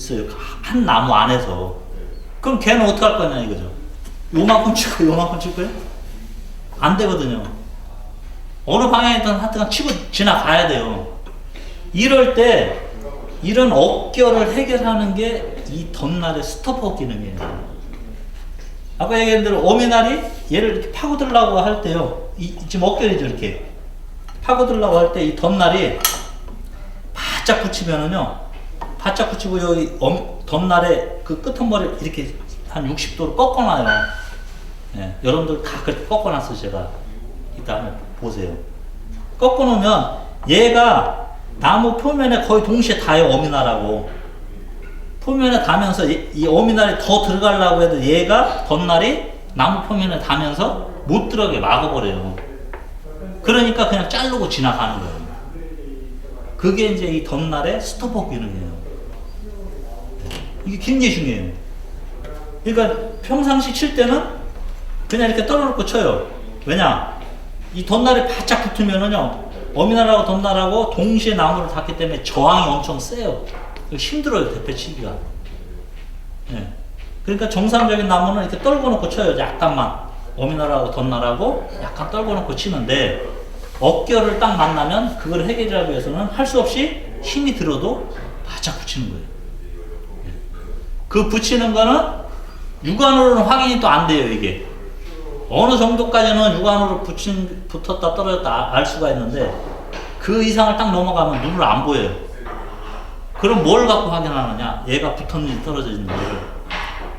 있어요. 한 나무 안에서. 그럼 걔는 어떻게 할 거냐 이거죠. 요만큼 치고 요만큼 칠 거예요? 안 되거든요. 어느 방향이든 하여튼 치고 지나가야 돼요. 이럴 때 이런 억결을 해결하는 게 이 덧날의 스토퍼 기능이에요. 아까 얘기한 대로 어미날이 얘를 이렇게 파고들려고 할 때요. 지금 억결이죠. 이렇게 파고들려고 할 때 이 덧날이 바짝 붙이면은요. 바짝 붙이고 여기 덧날의 그 끝머리를 이렇게 한 60도로 꺾어놔요. 예, 여러분들 다 그렇게 꺾어놨어요. 제가 이따 한번 보세요. 꺾어놓으면 얘가 나무 표면에 거의 동시에 닿아요. 어미날하고 표면에 닿으면서 이 어미날이 더 들어가려고 해도 얘가 덧날이 나무 표면에 닿으면서 못 들어가게 막아버려요. 그러니까 그냥 자르고 지나가는 거예요. 그게 이제 이 덧날의 스토퍼 기능이에요. 이게 굉장히 중요해요. 그러니까 평상시 칠 때는 그냥 이렇게 떨어놓고 쳐요. 왜냐? 이 덧날이 바짝 붙으면은요, 어미날하고 덧날하고 동시에 나무를 닿기 때문에 저항이 엄청 세요. 힘들어요, 대패 치기가. 예. 그러니까 정상적인 나무는 이렇게 떨궈 놓고 쳐요. 약간만. 어미날하고 덧날하고 약간 떨궈 놓고 치는데, 억결을 딱 만나면 그걸 해결하기 위해서는 할 수 없이 힘이 들어도 바짝 붙이는 거예요. 예. 그 붙이는 거는 육안으로는 확인이 또 안 돼요, 이게. 어느 정도까지는 육안으로 붙었다 떨어졌다 알 수가 있는데, 그 이상을 딱 넘어가면 눈으로 안 보여요. 그럼 뭘 갖고 확인하느냐? 얘가 붙었는지 떨어졌는지를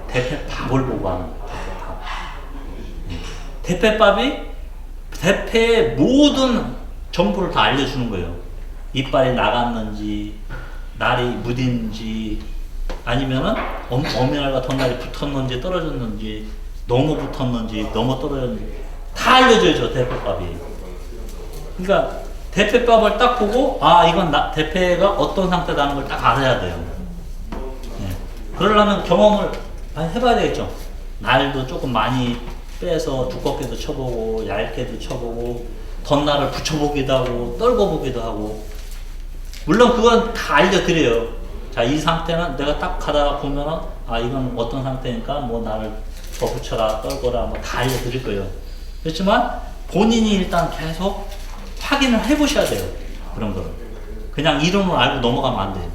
대패밥을 보고 하는 거예요. 대패밥이 대패의 모든 정보를 다 알려주는 거예요. 이빨이 나갔는지, 날이 무딘지, 아니면은 어미날과 덧날이 붙었는지 떨어졌는지, 너무 붙었는지, 너무 떨어졌는지 다 알려줘요, 저 대패밥이. 그러니까 대패밥을 딱 보고, 아, 이건 대패가 어떤 상태라는 걸 딱 알아야 돼요. 네. 그러려면 경험을 많이 해봐야 되겠죠. 날도 조금 많이 빼서 두껍게도 쳐보고, 얇게도 쳐보고, 덧날을 붙여보기도 하고, 떨궈보기도 하고. 물론 그건 다 알려드려요. 자, 이 상태는 내가 딱 가다가 보면은, 아, 이건 어떤 상태니까, 뭐, 날을 더 붙여라, 떨궈라, 뭐, 다 알려드릴 거예요. 그렇지만, 본인이 일단 계속 확인을 해보셔야 돼요. 그런 거를. 그냥 이론을 알고 넘어가면 안 돼요.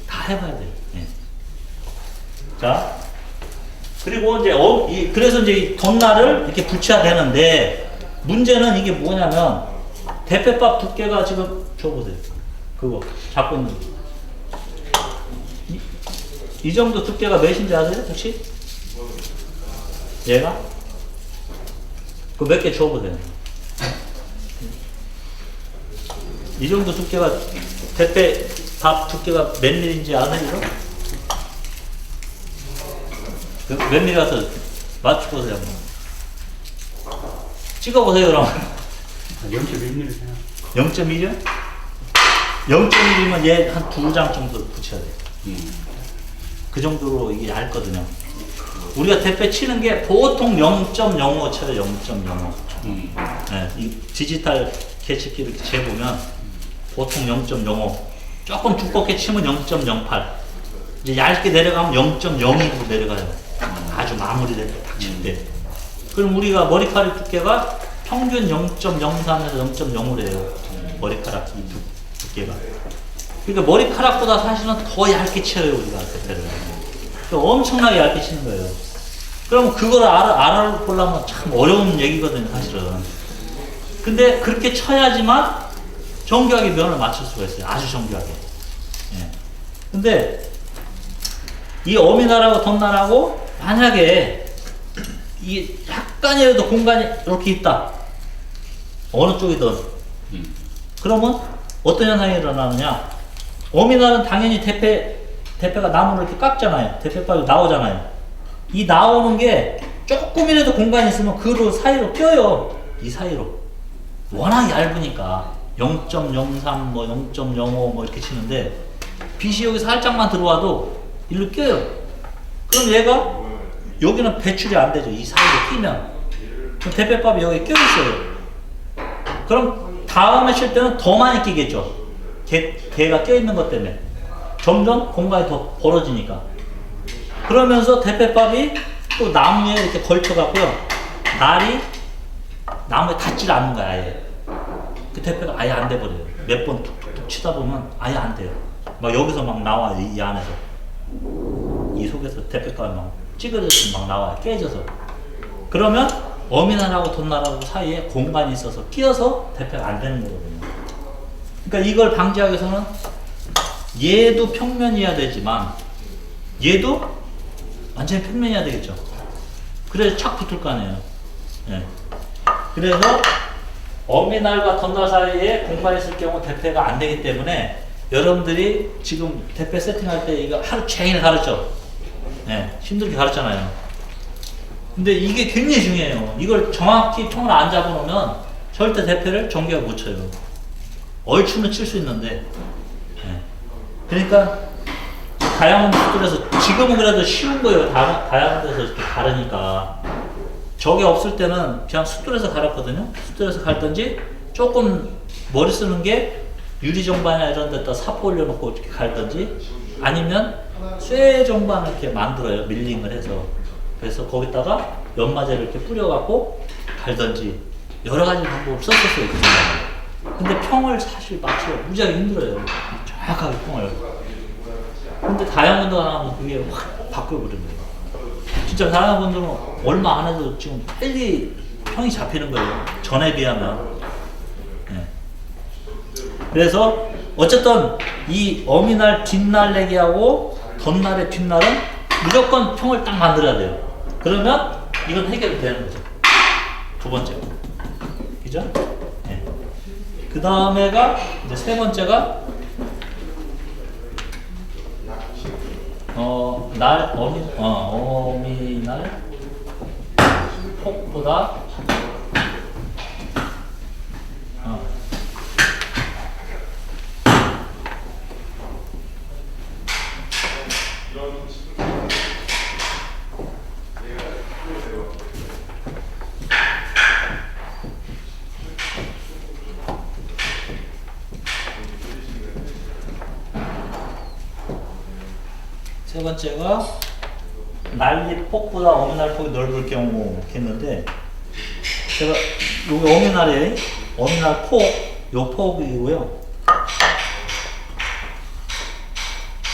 다 해봐야 돼요. 예. 자, 그리고 이제, 그래서 이제 이 덧날을 이렇게 붙여야 되는데, 문제는 이게 뭐냐면, 대패밥 두께가 지금, 줘보세요. 그거, 잡고 있는 거. 이 정도 두께가 몇인지 아세요? 혹시? 얘가? 그 몇 개 줘보세요. 이 정도 두께가, 대패 밥 두께가 몇 밀인지 아세요? 몇 밀리 가서 맞춰보세요. 찍어보세요, 그럼. 0.1mm. 0.1이요? 0.1이면 얘 한 2장 정도 붙여야 돼요. 그 정도로 이게 얇거든요. 우리가 대패 치는 게 보통 0.05 쳐요, 0.05. 네, 이 디지털 계측기 이렇게 재보면 보통 0.05. 조금 두껍게 치면 0.08. 이제 얇게 내려가면 0.02로 내려가요. 아주 마무리될 때 딱 칠 때. 그럼 우리가 머리카락 두께가 평균 0.03에서 0.05래요. 머리카락 이 두께가. 그러니까 머리카락보다 사실은 더 얇게 쳐요, 우리가 대패를. 엄청나게 얇게 치는 거예요. 그럼 그걸 알아보려면 참 어려운 얘기거든요, 사실은. 근데 그렇게 쳐야지만 정교하게 면을 맞출 수가 있어요. 아주 정교하게. 예. 근데 이 어미날하고 덧날하고 만약에 이 약간이라도 공간이 이렇게 있다. 어느 쪽이든. 그러면 어떤 현상이 일어나느냐. 어미날은 당연히 대패가 나무를 이렇게 깎잖아요. 대패밥이 나오잖아요. 이 나오는 게 조금이라도 공간이 있으면 그 사이로 껴요. 이 사이로. 워낙 얇으니까 0.03 뭐 0.05 뭐 이렇게 치는데 빛이 여기 살짝만 들어와도 일로 껴요. 그럼 얘가 여기는 배출이 안 되죠. 이 사이로 끼면. 그럼 대패밥이 여기 껴 있어요. 그럼 다음에 칠 때는 더 많이 끼겠죠. 걔가 껴 있는 것 때문에. 점점 공간이 더 벌어지니까. 그러면서 대패밥이 또 나무에 이렇게 걸쳐갖고요. 날이 나무에 닿질 않는 거야, 아예. 그 대패가 아예 안 돼버려요. 몇 번 툭툭툭 치다 보면 아예 안 돼요. 막 여기서 막 나와요, 이 안에서. 이 속에서 대패밥이 막 찌그러져서 막 나와요, 깨져서. 그러면 어미날하고 덧날하고 사이에 공간이 있어서 끼어서 대패가 안 되는 거거든요. 그러니까 이걸 방지하기 위해서는 얘도 평면이어야 되지만 얘도 완전히 평면이어야 되겠죠. 그래서 착 붙을 거 아니에요. 예. 그래서 어미날과 덧날 사이에 공간이 있을 경우 대패가 안 되기 때문에 여러분들이 지금 대패 세팅할 때 이거 하루 종일 가르쳐. 예. 힘들게 가르쳤잖아요. 근데 이게 굉장히 중요해요. 이걸 정확히 총을 안 잡아놓으면 절대 대패를 정교하게 못 쳐요. 얼추는 칠 수 있는데. 예. 그러니까 다이아몬드 숫돌에서 지금은 그래도 쉬운 거예요. 다이아몬드에서 이렇게 가르니까. 저게 없을 때는 그냥 숫돌에서 갈았거든요. 숫돌에서 갈든지 조금 머리 쓰는 게 유리정반이나 이런 데다 사포 올려놓고 이렇게 갈든지 아니면 쇠 정반을 이렇게 만들어요. 밀링을 해서. 그래서 거기다가 연마제를 이렇게 뿌려갖고 갈든지 여러 가지 방법을 썼었어요. 그 생각에. 근데 평을 사실 맞추기가 무지하게 힘들어요. 정확하게 평을. 근데 다이아몬드가 나오면 그게 확 바뀌어버린 거예요. 진짜 다이아몬드는 얼마 안 해도 지금 빨리 평이 잡히는 거예요. 전에 비하면. 네. 그래서 어쨌든 이 어미날 뒷날내기하고 덧날의 뒷날은 무조건 평을 딱 만들어야 돼요. 그러면 이건 해결이 되는 거죠. 두 번째. 그죠? 네. 그 다음에가 이제 세 번째가 어미날 폭보다 세 번째가 난리 폭보다 어미날 폭이 넓을 경우 했는데 제가 여기 어미날 폭, 요 폭이고요.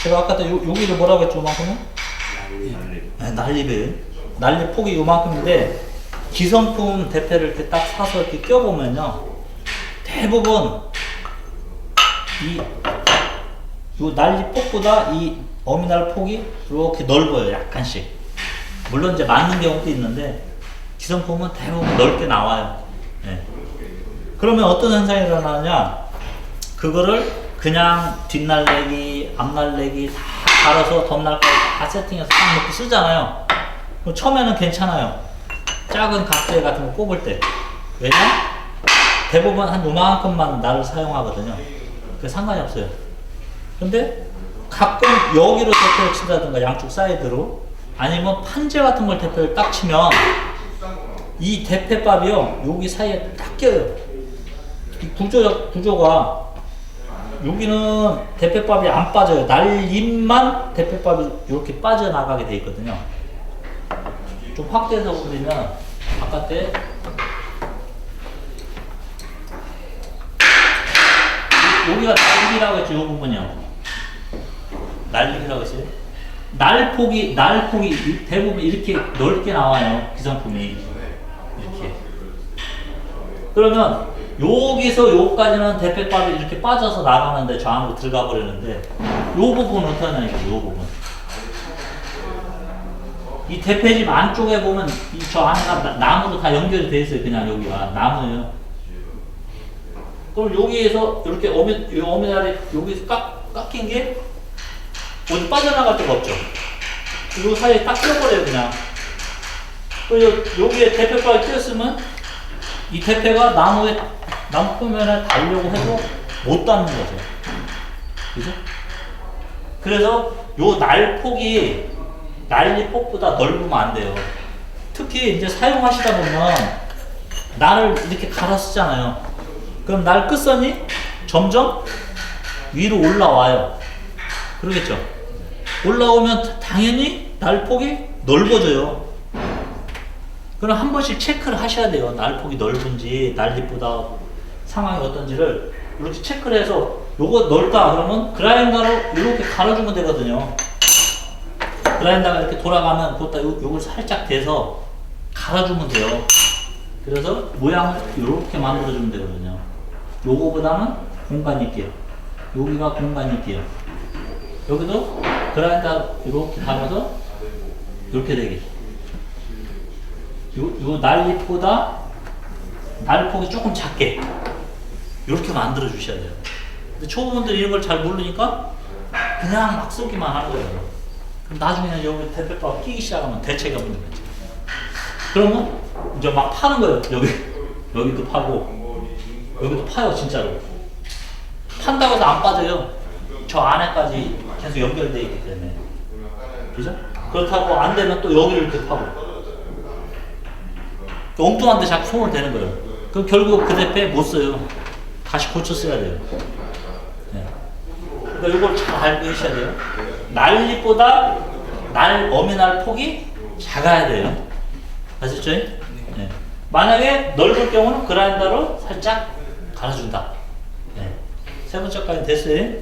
제가 아까 여기를 뭐라고 했죠, 요만큼은? 네, 난리 폭이 요만큼인데 기성품 대패를 이렇게 딱 사서 이렇게 껴보면요, 대부분 요 난리 폭보다 이 어미날 폭이 이렇게 넓어요, 약간씩. 물론 이제 맞는 경우도 있는데 기성품은 대부분 넓게 나와요. 네. 그러면 어떤 현상이 일어나느냐, 그거를 그냥 뒷날내기, 앞날내기 다 갈아서 덧날까지 다 세팅해서 딱 놓고 쓰잖아요. 그럼 처음에는 괜찮아요. 작은 각재 같은 거 꼽을 때. 왜냐? 대부분 한 요만큼만 날을 사용하거든요. 그게 상관이 없어요. 근데 가끔 여기로 대패를 친다든가 양쪽 사이드로, 아니면 판재 같은 걸 대패를 딱 치면 이 대패밥이요, 여기 사이에 딱 껴요. 이 구조가 여기는 대패밥이 안 빠져요. 날림만 대패밥이 이렇게 빠져나가게 돼 있거든요. 좀 확대해서 보면 바깥에 여기가 날림이라고 했죠. 이 부분이요. 날림이라고 했어요. 날폭이 대부분 이렇게 넓게 나와요. 기성품이 이렇게. 그러면 여기서 여기까지는 대패밥이 이렇게 빠져서 나가는데 저 안으로 들어가 버리는데 이 부분은 어떻게 하냐, 이 부분. 이 대패집 안쪽에 보면 저 안에가 나무로 다 연결이 돼 있어요. 그냥 여기가 나무예요. 그럼 여기에서 이렇게 어미날이 여기서 깎인 게 어디 빠져나갈 데가 없죠. 이 사이에 딱 껴버려요, 그냥. 그리고 여기에 대패밥이 꼈으면 이 대패가 나무 표면에 닿으려고 해도 못 닿는 거죠. 그죠? 그래서 요 날폭이 난리폭보다 넓으면 안 돼요. 특히 이제 사용하시다 보면 날을 이렇게 갈아 쓰잖아요. 그럼 날 끝선이 점점 위로 올라와요. 그러겠죠. 올라오면 당연히 날폭이 넓어져요. 그럼 한 번씩 체크를 하셔야 돼요. 날폭이 넓은지 날립보다 상황이 어떤지를 이렇게 체크를 해서 요거 넓다 그러면 그라인더로 이렇게 갈아주면 되거든요. 그라인더가 이렇게 돌아가면 그것다 요걸 살짝 대서 갈아주면 돼요. 그래서 모양을 이렇게 만들어주면 되거든요. 요거보다는 공간이 있게요. 여기가 공간이 있게요. 여기도 그라인더 이렇게 가면서 이렇게 되게. 요 날립보다 날폭이 조금 작게 이렇게 만들어 주셔야 돼요. 근데 초보분들이 이런 걸 잘 모르니까 그냥 막 쏘기만 하는 거예요. 그럼 나중에는 여기 대패바가 끼기 시작하면 대책이 없는 거죠. 그러면 이제 막 파는 거예요. 여기도 파고 여기도 파요 진짜로. 판다고 해서 안 빠져요. 저 안에까지 계속 연결되어 있기 때문에. 그죠? 그렇다고 안 되면 또 여기를 이렇게 파고. 엉뚱한 데 자꾸 손을 대는 거예요. 그럼 결국 그 대패 못 써요. 다시 고쳐 써야 돼요. 네. 그러니까 이걸 잘 알고 계셔야 돼요. 날립보다 어미 날 폭이 작아야 돼요. 아셨죠? 네. 만약에 넓을 경우는 그라인더로 살짝 갈아준다. 네. 세 번째까지 됐어요.